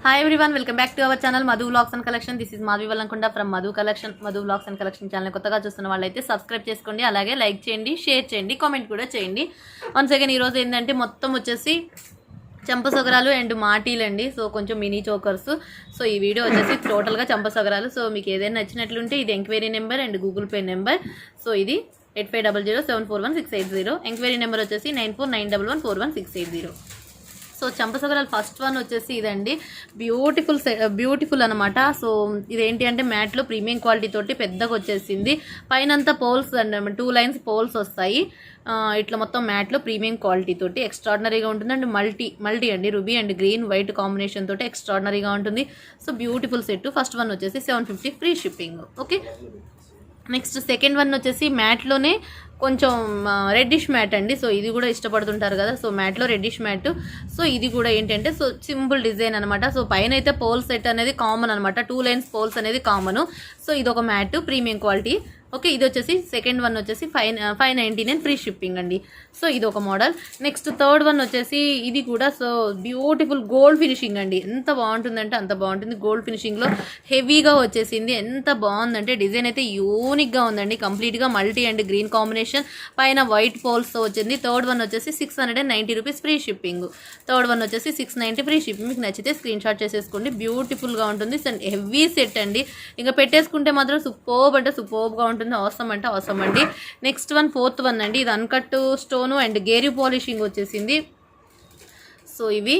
Hi everyone, welcome back to our channel Madhu Vlogs and Collection. This is Madhu Vallankunda from Madhu Vlogs and Collection channel. కొత్తగా చూస్తున్న వాళ్ళైతే subscribe చేసుకోండి, అలాగే like చేయండి, share చేయండి, comment కూడా చేయండి. వన్స్ అగైన్ ఈ రోజు ఏంటంటే మొత్తం వచ్చేసి చంపసగరాలు అండ్ మాటీలు అండి. సో కొంచెం మినీ చోకర్స్. సో ఈ వీడియో వచ్చేసి టోటల్గా చంపసగరాలు. సో మీకు ఏదైనా నచ్చినట్లుంటే ఇది enquiry number and Google pay number. So ఇది 8500741680. ఎంక్వైరీ నెంబర్ వచ్చేసి 9491141680. సో చంపసగరాలు ఫస్ట్ వన్ వచ్చేసి ఇదండి, బ్యూటిఫుల్ అనమాట. సో ఇదేంటి అంటే మ్యాట్లో ప్రీమియం క్వాలిటీ తోటి పెద్దగా వచ్చేసింది. పైనంతా పోల్స్ అండ్ 2 లైన్స్ పోల్స్ వస్తాయి. ఇట్లా మొత్తం మ్యాట్లో ప్రీమియం క్వాలిటీ తోటి ఎక్స్ట్రాడినరీగా ఉంటుంది. అండ్ మల్టీ అండి, ruby and green white combination తోటి ఎక్స్ట్రాడినరీగా ఉంటుంది. So beautiful set. First one వచ్చేసి 750 free shipping. Okay, next second one వచ్చేసి మ్యాట్లోనే కొంచెం రెడ్డిష్ మ్యాట్ అండి. సో ఇది కూడా ఇష్టపడుతుంటారు కదా, సో మ్యాట్లో రెడ్డిష్ మ్యాట్. సో ఇది కూడా ఏంటంటే సో సింపుల్ డిజైన్ అనమాట. సో పైన అయితే పోల్ సెట్ అనేది కామన్ అనమాట, 2 లైన్స్ పోల్స్ అనేది కామన్. సో ఇది ఒక మ్యాట్ ప్రీమియం క్వాలిటీ. ఓకే, ఇది వచ్చేసి సెకండ్ వన్ వచ్చేసి 599 ఫ్రీ షిప్పింగ్ అండి. సో ఇది ఒక మోడల్. నెక్స్ట్ థర్డ్ వన్ వచ్చేసి ఇది కూడా సో బ్యూటిఫుల్ గోల్డ్ ఫినిషింగ్ అండి. ఎంత బాగుంటుందంటే అంత బాగుంటుంది. గోల్డ్ ఫినిషింగ్లో హెవీగా వచ్చేసింది. ఎంత బాగుందంటే డిజైన్ అయితే యూనిక్గా ఉందండి. కంప్లీట్గా మల్టీ అండ్ గ్రీన్ కాంబినేషన్, పైన వైట్ పోల్స్తో వచ్చింది. థర్డ్ వన్ వచ్చేసి 690 rupees free shipping. Third one వచ్చేసి 690 ఫ్రీ షిప్పింగ్. మీకు నచ్చితే స్క్రీన్ షాట్ చేసేసుకోండి. బ్యూటిఫుల్గా ఉంటుంది. హెవీ సెట్ అండి. ఇంకా పెట్టేసుకుంటే మాత్రం సూపర్బ్ అంటే సూపర్బ్గా ఉంటుంది. అవసరం అంటే అవసరం అండి. నెక్స్ట్ వన్ ఫోర్త్ వన్ అండి. ఇది uncut stone and Gary polishing వచ్చేసింది. సో ఇవి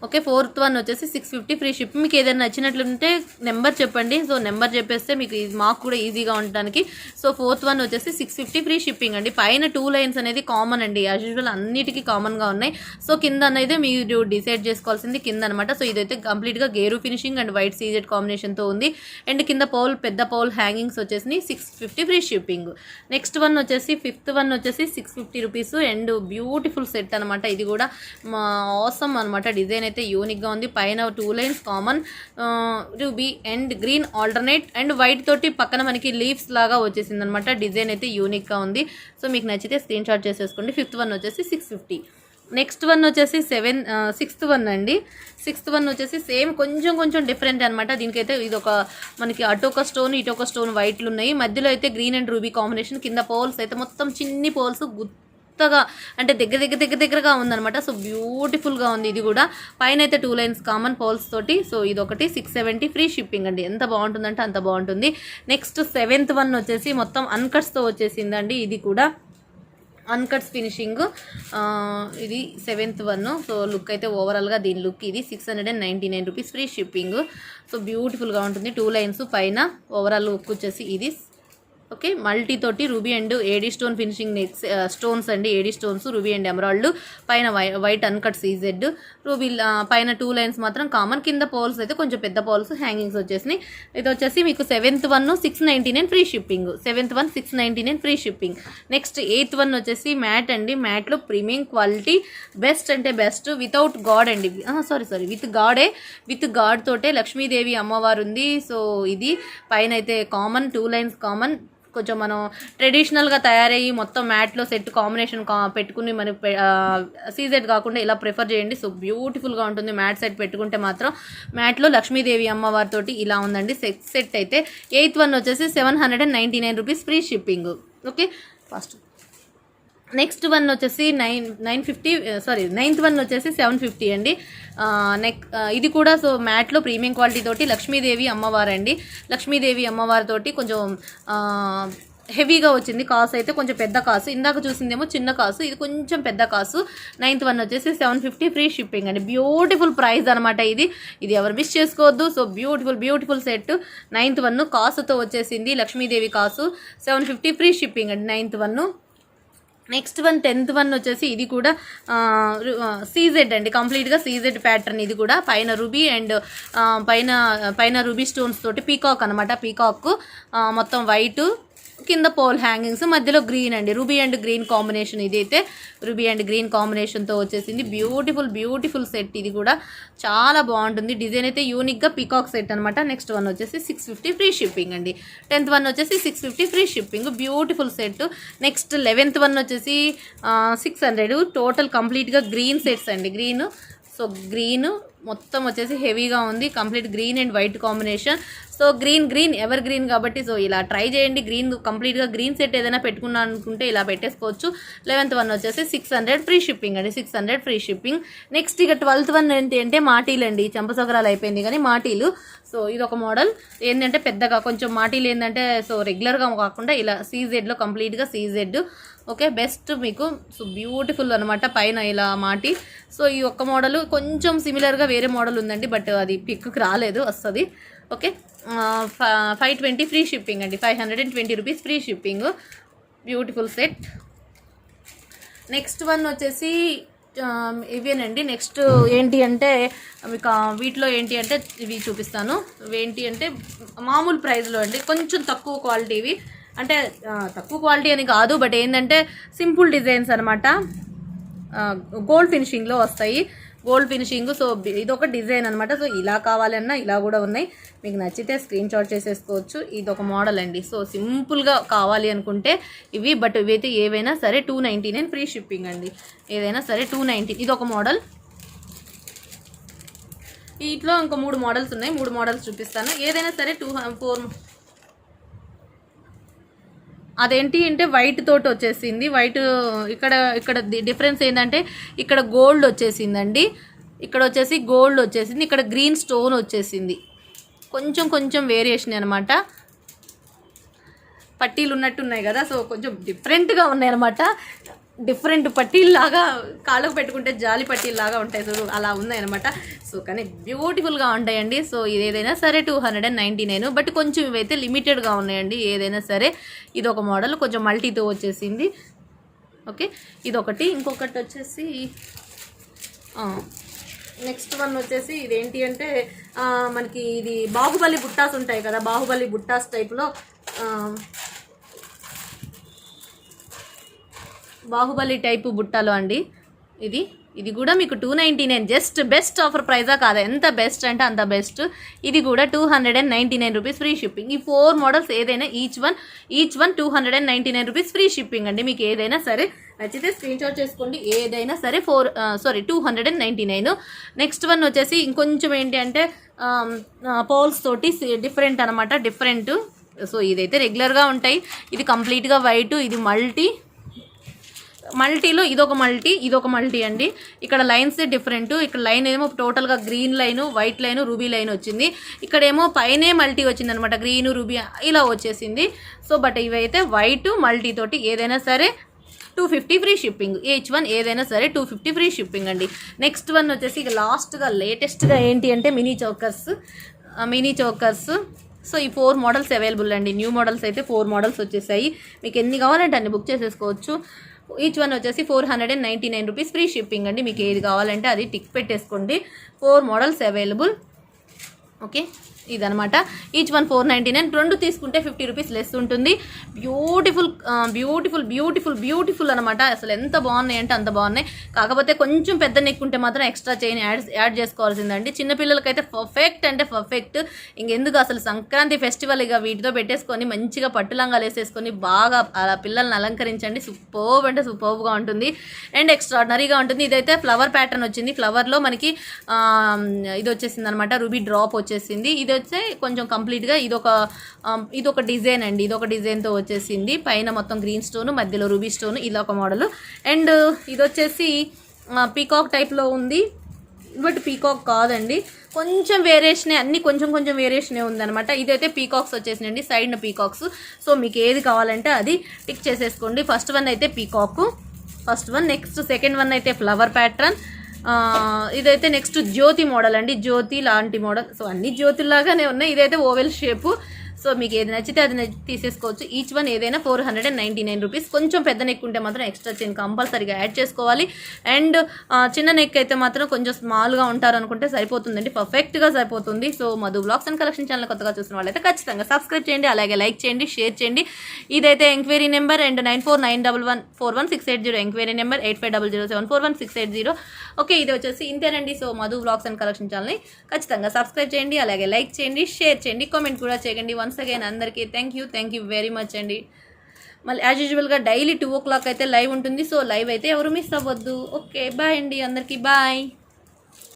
ఓకే. ఫోర్త్ వన్ వచ్చేసి 650 ఫ్రీ షిప్. మీకు ఏదైనా నచ్చినట్లుంటే నెంబర్ చెప్పండి. సో నెంబర్ చెప్పేస్తే మీకు మాకు కూడా ఈజీగా ఉండడానికి. సో ఫోర్త్ వన్ వచ్చేసి 650 ఫ్రీ షిప్పింగ్ అండి. పైన 2 లైన్స్ అనేది కామన్ అండి, యాజ్ యూజువల్ అన్నిటికీ కామన్గా ఉన్నాయి. సో కింద అనేది మీరు డిసైడ్ చేసుకోవాల్సింది కింద అనమాట. సో ఇదైతే కంప్లీట్గా gear finishing and white CZ కాంబినేషన్తో ఉంది. అండ్ కింద పెద్ద పౌల్ హ్యాంగింగ్స్ వచ్చేసి 650 ఫ్రీ షిప్పింగ్. నెక్స్ట్ వన్ వచ్చేసి ఫిఫ్త్ వన్ వచ్చేసి 650 రూపీస్ అండ్ బ్యూటిఫుల్ సెట్ అనమాట. ఇది కూడా ఆసమ్ అనమాట. డిజైన్ అయితే యూనిక్గా ఉంది. పైన 2 lines common, ruby and green alternate and white తోటి పక్కన మనకి లీవ్స్ లాగా వచ్చేసింది అనమాట. డిజైన్ అయితే యూనిక్గా ఉంది. సో మీకు నచ్చితే స్క్రీన్ షాట్ చేసేసుకోండి. ఫిఫ్త్ వన్ వచ్చేసి 650. నెక్స్ట్ వన్ వచ్చేసి సిక్స్త్ వన్ అండి. సిక్స్త్ వన్ వచ్చేసి సేమ్ కొంచెం డిఫరెంట్ అనమాట. దీనికైతే ఇది ఒక మనకి అటొక స్టోన్ ఇటొక స్టోన్ వైట్లు ఉన్నాయి. మధ్యలో అయితే గ్రీన్ అండ్ రూబీ కాంబినేషన్. కింద పోల్స్ అయితే మొత్తం చిన్ని పోల్స్ కొత్తగా అంటే దగ్గరగా ఉందనమాట. సో బ్యూటిఫుల్గా ఉంది. ఇది కూడా పైన అయితే 2 లైన్స్ కామన్ పోల్స్ తోటి. సో ఇది ఒకటి 670 ఫ్రీ షిప్పింగ్ అండి. ఎంత బాగుంటుందంటే అంత బాగుంటుంది. నెక్స్ట్ సెవెంత్ వన్ వచ్చేసి మొత్తం అన్కట్స్తో వచ్చేసిందండి. ఇది కూడా అన్కట్స్ ఫినిషింగ్. ఇది సెవెంత్ వన్. సో లుక్ అయితే ఓవరాల్గా దీని లుక్ ఇది 699 రూపీస్ ఫ్రీ షిప్పింగ్. సో బ్యూటిఫుల్గా ఉంటుంది. 2 లైన్స్ పైన ఓవరాల్ లుక్ వచ్చేసి ఇది. ఓకే, మల్టీ తోటి ruby and AD stone finishing stones అండి. AD stones, ruby and emerald, పైన వైట్ అన్కట్ సీజెడ్, రూబీ పైన 2 లైన్స్ మాత్రం కామన్. కింద పోల్స్ అయితే కొంచెం పెద్ద పోల్స్ హ్యాంగింగ్స్ వచ్చేసినాయి. ఇది వచ్చేసి మీకు seventh one 699 free shipping. Seventh one 699 free shipping. Next eighth one వచ్చేసి మ్యాట్ అండి. మ్యాట్లో ప్రీమియం క్వాలిటీ, బెస్ట్ అంటే బెస్ట్, వితౌట్ గాడ్ అండి. సారీ విత్ గాడ్ తోటే లక్ష్మీదేవి అమ్మవారు ఉంది. సో ఇది పైన అయితే కామన్ 2 లైన్స్ కామన్. కొంచెం మనం ట్రెడిషనల్గా తయారయ్యి మొత్తం మ్యాట్లో సెట్ కాంబినేషన్ పెట్టుకుని మనకి సీజెడ్ కాకుండా ఇలా ప్రిఫర్ చేయండి. సో బ్యూటిఫుల్గా ఉంటుంది. మ్యాట్ సెట్ పెట్టుకుంటే మాత్రం మ్యాట్లో లక్ష్మీదేవి అమ్మవారితోటి ఇలా ఉందండి. సెట్ అయితే ఎయిత్ వన్ వచ్చేసి 799 rupees free shipping. Okay, first next one వచ్చేసి 950 వన్ వచ్చేసి 750 అండి. ఇది కూడా సో మ్యాట్లో ప్రీమియం క్వాలిటీ తోటి లక్ష్మీదేవి అమ్మవారు అండి. లక్ష్మీదేవి అమ్మవారితోటి కొంచెం హెవీగా వచ్చింది. కాసు అయితే కొంచెం పెద్ద కాసు. ఇందాక చూసిందేమో చిన్న కాసు, ఇది కొంచెం పెద్ద కాసు. నైన్త్ వన్ వచ్చేసి 750 ఫ్రీ షిప్పింగ్ అండి. బ్యూటిఫుల్ ప్రైస్ అనమాట ఇది ఎవరు మిస్ చేసుకోవద్దు. So beautiful set. Ninth one కాసుతో వచ్చేసింది. లక్ష్మీదేవి కాసు 750 ఫ్రీ షిప్పింగ్ అండి. Ninth one. Next one 10th one వచ్చేసి ఇది కూడా సీజెడ్ అండి. కంప్లీట్గా సీజెడ్ ప్యాటర్న్. ఇది కూడా పైన రూబీ అండ్ పైన రూబీ స్టోన్స్ తోటి పీకాక్ అనమాట. పీకాక్ మొత్తం వైట్, కింద పోల్ హ్యాంగింగ్స్, మధ్యలో గ్రీన్ అండి. Ruby and green combination. ఇదైతే రూబీ అండ్ గ్రీన్ కాంబినేషన్తో వచ్చేసింది. Beautiful set. ఇది కూడా చాలా బాగుంటుంది. డిజైన్ అయితే యూనిక్గా పీకాక్ సెట్ అనమాట. నెక్స్ట్ వన్ వచ్చేసి 650 ఫ్రీ షిప్పింగ్ అండి. 10th వన్ వచ్చేసి 650 free shipping. Beautiful set. Next 11th one వచ్చేసి 600. టోటల్ కంప్లీట్గా గ్రీన్ సెట్స్ అండి. గ్రీన్. సో గ్రీన్ మొత్తం వచ్చేసి హెవీగా ఉంది, complete green and white combination. So green ever green కాబట్టి సో ఇలా ట్రై చేయండి. గ్రీన్ కంప్లీట్గా గ్రీన్ సెట్ ఏదైనా పెట్టుకున్నా అనుకుంటే ఇలా పెట్టేసుకోవచ్చు. 11th వన్ వచ్చేసి 600 ఫ్రీ షిప్పింగ్ అండి, 600 ఫ్రీ షిప్పింగ్. నెక్స్ట్ ఇక 12th వన్ ఏంటి అంటే మాటీలు అండి. చంపసగరాలు అయిపోయింది కానీ మాటీలు. సో ఇది ఒక మోడల్ ఏంటంటే పెద్దగా కొంచెం మాటీలు ఏంటంటే సో రెగ్యులర్గా కాకుండా ఇలా సీజెడ్లో కంప్లీట్గా సీజెడ్. ఓకే, బెస్ట్ మీకు. సో బ్యూటిఫుల్ అనమాట పైన ఇలా మాటి. సో ఈ ఒక్క మోడల్ కొంచెం సిమిలర్గా వేరే మోడల్ ఉందండి, బట్ అది పిక్కి రాలేదు, వస్తుంది. ఓకే, 520 ఫ్రీ షిప్పింగ్ అండి, 520 rupees free shipping. Beautiful set. Next one వచ్చేసి ఇవేనండి. నెక్స్ట్ ఏంటి అంటే మీకు వీటిలో ఏంటి అంటే ఇవి చూపిస్తాను. ఇవేంటి అంటే మామూలు ప్రైస్లో అండి, కొంచెం తక్కువ క్వాలిటీ. ఇవి అంటే తక్కువ క్వాలిటీ అని కాదు, బట్ ఏంటంటే సింపుల్ డిజైన్స్ అనమాట. గోల్డ్ ఫినిషింగ్లో వస్తాయి, గోల్డ్ ఫినిషింగ్. సో ఇదొక డిజైన్ అనమాట. సో ఇలా కావాలన్నా ఇలా కూడా ఉన్నాయి, మీకు నచ్చితే స్క్రీన్ షాట్ చేసేసుకోవచ్చు. ఇది ఒక మోడల్ అండి. సో సింపుల్గా కావాలి అనుకుంటే ఇవి, బట్ ఇవైతే ఏవైనా సరే 299 ఫ్రీ షిప్పింగ్ అండి, ఏదైనా సరే 290. ఇది ఒక మోడల్. వీటిలో ఇంకా 3 మోడల్స్ ఉన్నాయి, 3 మోడల్స్ చూపిస్తాను. ఏదైనా సరే 4. అదేంటి అంటే వైట్ తోటి వచ్చేసింది. వైట్ ఇక్కడ డిఫరెన్స్ ఏంటంటే ఇక్కడ గోల్డ్ వచ్చేసిందండి, ఇక్కడ వచ్చేసి గోల్డ్ వచ్చేసింది, ఇక్కడ గ్రీన్ స్టోన్ వచ్చేసింది. కొంచెం వేరియేషన్ అనమాట. పట్టీలు ఉన్నట్టున్నాయి కదా, సో కొంచెం డిఫరెంట్గా ఉన్నాయి అనమాట. డిఫరెంట్ పట్టీల్లాగా కాళ్ళకు పెట్టుకుంటే జాలి పట్టీల్లాగా ఉంటాయి, సో అలా ఉన్నాయి అనమాట. సో కానీ బ్యూటిఫుల్గా ఉంటాయండి. సో ఏదైనా సరే 299, బట్ కొంచెం ఇవైతే లిమిటెడ్గా ఉన్నాయండి. ఏదైనా సరే ఇది ఒక మోడల్ కొంచెం మల్టీతో వచ్చేసింది. ఓకే, ఇదొకటి. ఇంకొకటి వచ్చేసి నెక్స్ట్ వన్ వచ్చేసి ఇదేంటి అంటే మనకి ఇది బాహుబలి బుట్టాస్ ఉంటాయి కదా, బాహుబలి బుట్టాస్ టైప్లో బాహుబలి టైపు బుట్టలో అండి. ఇది కూడా మీకు 299, జస్ట్ బెస్ట్ ఆఫర్ ప్రైజా కాదా, ఎంత బెస్ట్ అంటే అంత బెస్ట్. ఇది కూడా 299 రూపీస్ ఫ్రీ షిప్పింగ్. ఈ 4 మోడల్స్ ఏదైనా each one 299 rupees free shipping అండి. మీకు ఏదైనా సరే నచ్చితే స్క్రీన్ షాట్ చేసుకోండి. ఏదైనా సరే 299. నెక్స్ట్ వన్ వచ్చేసి ఇంకొంచెం ఏంటి అంటే పోల్స్ తోటి డిఫరెంట్ అనమాట, డిఫరెంట్. సో ఇదైతే రెగ్యులర్గా ఉంటాయి. ఇది కంప్లీట్గా వైట్, ఇది మల్టీలో ఇదొక మల్టీ అండి. ఇక్కడ లైన్స్ డిఫరెంట్. ఇక్కడ లైన్ ఏమో టోటల్గా green line, white line, ruby line వచ్చింది. ఇక్కడేమో పైనే మల్టీ వచ్చింది అనమాట, గ్రీను రూబీ ఇలా వచ్చేసింది. సో బట్ ఇవైతే వైట్ మల్టీ తోటి ఏదైనా సరే 250 ఫ్రీ షిప్పింగ్. ఈచ్ వన్ ఏదైనా సరే 250 ఫ్రీ షిప్పింగ్ అండి. నెక్స్ట్ వన్ వచ్చేసి ఇక లాస్ట్గా లేటెస్ట్గా ఏంటి అంటే మినీ చోకర్స్. సో ఈ 4 మోడల్స్ అవైలబుల్ అండి. న్యూ మోడల్స్ అయితే 4 మోడల్స్ వచ్చేసాయి. మీకు ఎన్ని కావాలంటే అన్ని బుక్ చేసేసుకోవచ్చు. ఈచ్ వన్ వచ్చేసి 499 రూపీస్ ఫ్రీ షిప్పింగ్ అండి. మీకు ఏది కావాలంటే అది టిక్ పెట్టేసుకోండి. 4 మోడల్స్ అవైలబుల్. ఓకే, ఇదనమాట. Each one 499. 2 తీసుకుంటే 50 రూపీస్ లెస్ ఉంటుంది. బ్యూటిఫుల్ అనమాట. అసలు ఎంత బాగున్నాయి అంటే అంత బాగున్నాయి. కాకపోతే కొంచెం పెద్ద నెక్ ఉంటే మాత్రం ఎక్స్ట్రా చైన్ యాడ్ చేసుకోవాల్సిందండి. చిన్నపిల్లలకైతే పర్ఫెక్ట్ అంటే పర్ఫెక్ట్. ఇంకెందుకు అసలు సంక్రాంతి ఫెస్టివల్ ఇక వీటితో పెట్టేసుకొని మంచిగా పట్టులంగాలు వేసేసుకొని బాగా అలా పిల్లల్ని అలంకరించండి. సూపర్బ్ అంటే సూపర్బ్గా ఉంటుంది అండ్ ఎక్స్ట్రాడినరీగా ఉంటుంది. ఇదైతే ఫ్లవర్ ప్యాటర్న్ వచ్చింది. ఫ్లవర్లో మనకి ఇది వచ్చేసింది అనమాట, రూబీ డ్రాప్ వచ్చేసింది. ఇది వచ్చే కొంచెం కంప్లీట్గా ఇదొక డిజైన్ అండి. ఇదొక డిజైన్తో వచ్చేసింది. పైన మొత్తం గ్రీన్ స్టోన్, మధ్యలో రూబీ స్టోన్, ఇలా ఒక మోడల్. అండ్ ఇది వచ్చేసి పీకాక్ టైప్లో ఉంది, బట్ పీకాక్ కాదండి, కొంచెం వేరియేషనే, అన్ని కొంచెం వేరియేషనే ఉందన్నమాట. ఇదైతే పీకాక్స్ వచ్చేసినండి, సైడ్న పీకాక్స్. సో మీకు ఏది కావాలంటే అది టిక్ చేసేసుకోండి. ఫస్ట్ వన్ అయితే peacock, first one. Next second one అయితే ఫ్లవర్ ప్యాటర్న్. ఇదైతే నెక్స్ట్ జ్యోతి మోడల్ అండి, జ్యోతి లాంటి మోడల్. సో అన్ని జ్యోతిలాగానే ఉన్నాయి. ఇదైతే ఓవెల్ షేపు. సో మీకు ఏది నచ్చితే అది తీసేసుకోవచ్చు. ఈచ్ వన్ ఏదైనా 499 రూపీస్. కొంచెం పెద్ద నెక్ ఉంటే మాత్రం ఎక్స్ట్రా చైన్ కంపల్సరీగా యాడ్ చేసుకోవాలి. అండ్ చిన్న నెక్ అయితే మాత్రం కొంచెం స్మాల్గా ఉంటారు అనుకుంటే సరిపోతుందండి, పర్ఫెక్ట్గా సరిపోతుంది. So Madhu blogs and collection channel కొత్తగా చూసిన వాళ్ళైతే ఖచ్చితంగా సబ్స్క్రైబ్ చేయండి, అలాగే లైక్ చేయండి, షేర్ చేయండి. ఇదైతే enquiry number and 9491141680, enquiry number 8500741680. Okay, ఇది వచ్చేసి ఇంతేనండి. So Madhu blogs and collection ఛానల్ని ఖచ్చితంగా సబ్స్క్రైబ్ చేయండి, అలాగే లైక్ చేయండి, షేర్ చేయండి, కామెంట్ కూడా చేయండి. వన్స్ అగైన్ అందరికీ థ్యాంక్ యూ వెరీ మచ్ అండి. మళ్ళీ యాజ్ యూజువల్గా డైలీ 2 o'clock అయితే లైవ్ ఉంటుంది. సో లైవ్ అయితే ఎవరు మిస్ అవ్వద్దు. ఓకే, బాయ్ అండి అందరికీ, బాయ్.